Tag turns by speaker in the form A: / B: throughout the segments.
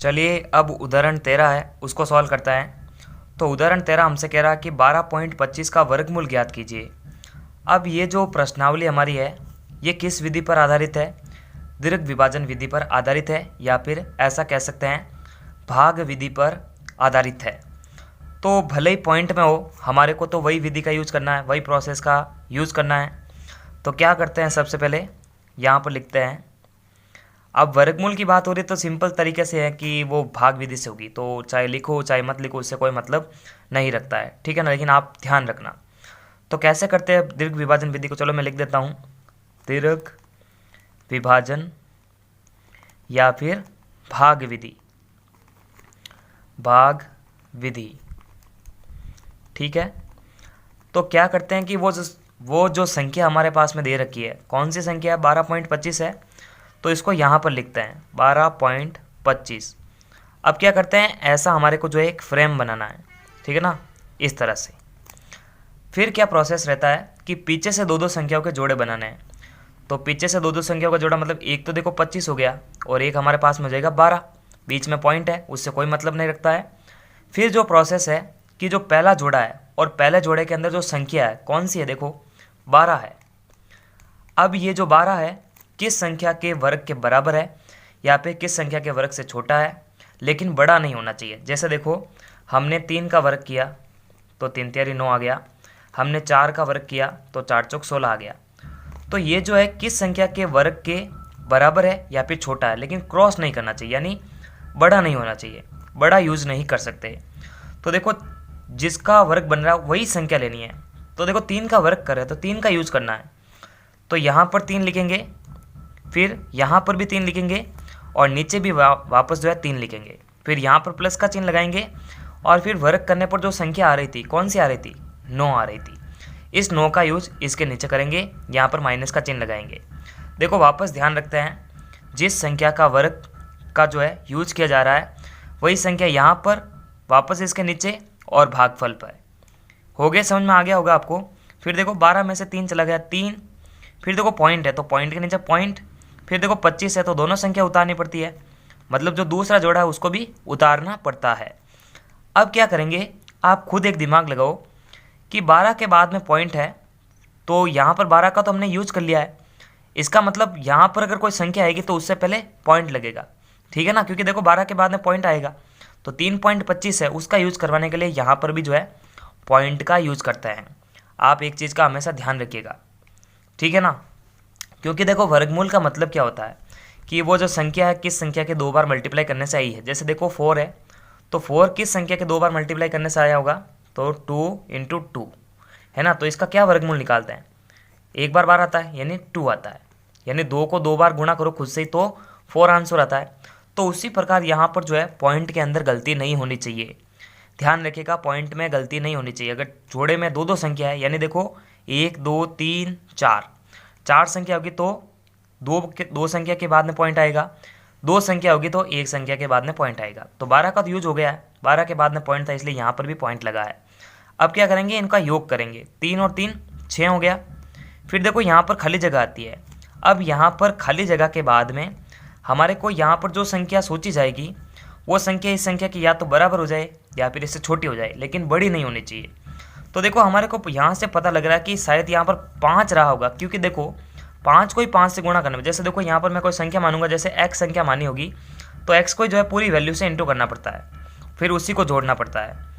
A: चलिए अब उदाहरण 13 है उसको सॉल्व करता है। तो उदाहरण 13 हमसे कह रहा है कि 12.25 का वर्गमूल ज्ञात कीजिए। अब ये जो प्रश्नावली हमारी है ये किस विधि पर आधारित है? दीर्घ विभाजन विधि पर आधारित है, या फिर ऐसा कह सकते हैं भाग विधि पर आधारित है। तो भले ही पॉइंट में हो, हमारे को तो वही विधि का यूज़ करना है, वही प्रोसेस का यूज़ करना है। तो क्या करते हैं, सबसे पहले यहाँ पर लिखते हैं। अब वर्गमूल की बात हो रही तो सिंपल तरीके से है कि वो भाग विधि से होगी, तो चाहे लिखो चाहे मत लिखो उससे कोई मतलब नहीं रखता है, ठीक है ना। लेकिन आप ध्यान रखना। तो कैसे करते हैं दीर्घ विभाजन विधि को, चलो मैं लिख देता हूँ। दीर्घ विभाजन या फिर भाग विधि, भाग विधि, ठीक है। तो क्या करते हैं कि वो जो संख्या हमारे पास में दे रखी है, कौन सी संख्या है, 12.25 है, तो इसको यहाँ पर लिखते हैं 12.25। अब क्या करते हैं, ऐसा हमारे को जो है एक फ्रेम बनाना है, ठीक है ना, इस तरह से। फिर क्या प्रोसेस रहता है कि पीछे से दो दो संख्याओं के जोड़े बनाने हैं। तो पीछे से दो दो संख्याओं का जोड़ा मतलब एक तो देखो 25 हो गया, और एक हमारे पास में हो जाएगा 12, बीच में पॉइंट है, उससे कोई मतलब नहीं रखता है। फिर जो प्रोसेस है कि जो पहला जोड़ा है और पहले जोड़े के अंदर जो संख्या है कौन सी है, देखो 12 है। अब ये जो 12 है किस संख्या के वर्ग के बराबर है, या फिर किस संख्या के वर्ग से छोटा है, लेकिन बड़ा नहीं होना चाहिए। जैसे देखो हमने 3 का वर्ग किया तो 3 तियारी 9 आ गया, हमने 4 का वर्ग किया तो 4 चौक 16 आ गया। तो ये जो है किस संख्या के वर्ग के बराबर है या फिर छोटा है, लेकिन क्रॉस नहीं करना चाहिए, यानी बड़ा नहीं होना चाहिए, बड़ा यूज़ नहीं कर सकते। तो देखो जिसका वर्ग बन रहा है वही संख्या लेनी है। तो देखो 3 का वर्ग कर रहे हैं तो 3 का यूज़ करना है, तो यहाँ पर 3 लिखेंगे, फिर यहाँ पर भी 3 लिखेंगे, और नीचे भी वापस जो है 3 लिखेंगे, फिर यहाँ पर प्लस का चिन्ह लगाएंगे, और फिर वर्ग करने पर जो संख्या आ रही थी कौन सी आ रही थी, 9 आ रही थी। इस 9 का यूज इसके नीचे करेंगे, यहाँ पर माइनस का चिन्ह लगाएंगे। देखो वापस ध्यान रखते हैं, जिस संख्या का वर्ग का जो है यूज किया जा रहा है वही संख्या यहाँ पर वापस इसके नीचे और भागफल पर। हो गया, समझ में आ गया होगा आपको। फिर देखो 12 में से 3 चला गया, 3, फिर देखो पॉइंट है तो पॉइंट के नीचे पॉइंट, फिर देखो 25 है तो दोनों संख्या उतारनी पड़ती है, मतलब जो दूसरा जोड़ा है उसको भी उतारना पड़ता है। अब क्या करेंगे, आप खुद एक दिमाग लगाओ कि 12 के बाद में पॉइंट है, तो यहाँ पर 12 का तो हमने यूज कर लिया है, इसका मतलब यहाँ पर अगर कोई संख्या आएगी तो उससे पहले पॉइंट लगेगा, ठीक है ना, क्योंकि देखो 12 के बाद में पॉइंट आएगा। तो 3.25 है, उसका यूज करवाने के लिए यहाँ पर भी जो है पॉइंट का यूज करते हैं। आप एक चीज़ का हमेशा ध्यान रखिएगा, ठीक है ना, क्योंकि देखो वर्गमूल का मतलब क्या होता है कि वो जो संख्या है किस संख्या के 2 बार मल्टीप्लाई करने से आई है। जैसे देखो 4 है तो 4 किस संख्या के 2 बार मल्टीप्लाई करने से आया होगा, तो 2 × 2 है ना। तो इसका क्या वर्गमूल निकालते हैं, एक बार आता है यानी 2 आता है, यानी 2 को 2 बार गुणा करो खुद से ही तो 4 आंसर आता है। तो उसी प्रकार यहाँ पर जो है पॉइंट के अंदर गलती नहीं होनी चाहिए, ध्यान रखिएगा, पॉइंट में गलती नहीं होनी चाहिए। अगर जोड़े में दो दो संख्या है, यानी देखो 1 2 3 4, 4 संख्या होगी तो दो संख्या के बाद में पॉइंट आएगा, 2 संख्या होगी तो 1 संख्या के बाद में पॉइंट आएगा। तो 12 का तो यूज हो गया है, 12 के बाद में पॉइंट था इसलिए यहाँ पर भी पॉइंट लगा है। अब क्या करेंगे, इनका योग करेंगे, 3 और 3 6 हो गया। फिर देखो यहाँ पर खाली जगह आती है। अब यहाँ पर खाली जगह के बाद में हमारे को यहाँ पर जो संख्या सोची जाएगी वो संख्या इस संख्या की या तो बराबर हो जाए या फिर इससे छोटी हो जाए, लेकिन बड़ी नहीं होनी चाहिए। तो देखो हमारे को यहाँ से पता लग रहा है कि शायद यहाँ पर 5 रहा होगा, क्योंकि देखो 5 को ही 5 से गुणा करने में, जैसे देखो यहाँ पर मैं कोई संख्या मानूंगा, जैसे x संख्या मानी होगी तो x को जो है पूरी वैल्यू से इंटू करना पड़ता है, फिर उसी को जोड़ना पड़ता है।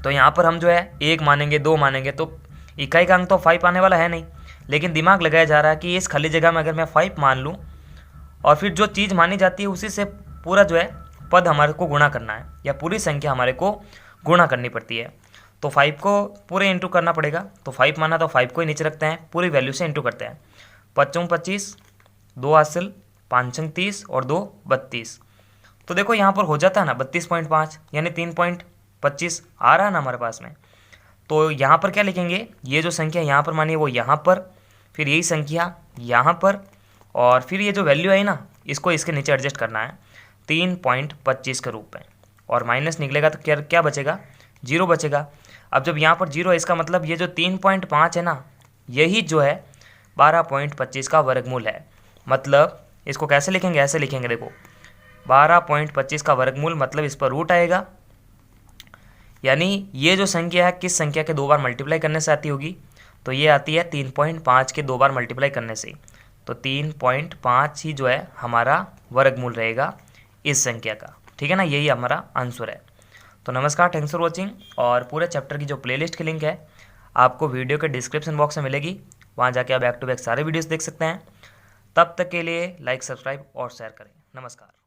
A: तो यहाँ पर हम जो है 1 मानेंगे 2 मानेंगे तो इकाई का अंक तो 5 आने वाला है नहीं, लेकिन दिमाग लगाया जा रहा है कि इस खाली जगह में अगर मैं 5 मान लूँ और फिर जो चीज़ मानी जाती है उसी से पूरा जो है पद हमारे को गुणा करना है, या पूरी संख्या हमारे को गुणा करनी पड़ती है। तो 5 को पूरे इंटू करना पड़ेगा, तो 5 माना तो 5 को ही नीचे रखते हैं, पूरी वैल्यू से इंटू करते हैं। 5 25, 2 हासिल, 5 30 और 2 32। तो देखो यहाँ पर हो जाता है ना 32.5, यानी 3.25 आ रहा है ना हमारे पास में। तो यहाँ पर क्या लिखेंगे, ये जो संख्या यहाँ पर मानी है वो यहाँ पर, फिर यही संख्या यहाँ पर, और फिर ये जो वैल्यू आई ना इसको इसके नीचे एडजस्ट करना है 3.25 के रूप में, और माइनस निकलेगा तो क्या क्या बचेगा, 0 बचेगा। अब जब यहाँ पर 0 है इसका मतलब ये जो 3.5 है ना यही जो है 12.25 का वर्गमूल है। मतलब इसको कैसे लिखेंगे, ऐसे लिखेंगे, देखो 12.25 का वर्गमूल मतलब इस पर रूट आएगा, यानी ये जो संख्या है किस संख्या के 2 बार मल्टीप्लाई करने से आती होगी, तो ये आती है 3.5 के 2 बार मल्टीप्लाई करने से। तो 3.5 ही जो है हमारा वर्गमूल रहेगा इस संख्या का, ठीक है ना, यही हमारा आंसर है। तो नमस्कार, थैंक्स फॉर वॉचिंग। और पूरे चैप्टर की जो प्लेलिस्ट की लिंक है आपको वीडियो के डिस्क्रिप्शन बॉक्स में मिलेगी, वहाँ जाके आप बैक टू बैक सारे वीडियोस देख सकते हैं। तब तक के लिए लाइक, सब्सक्राइब और शेयर करें। नमस्कार।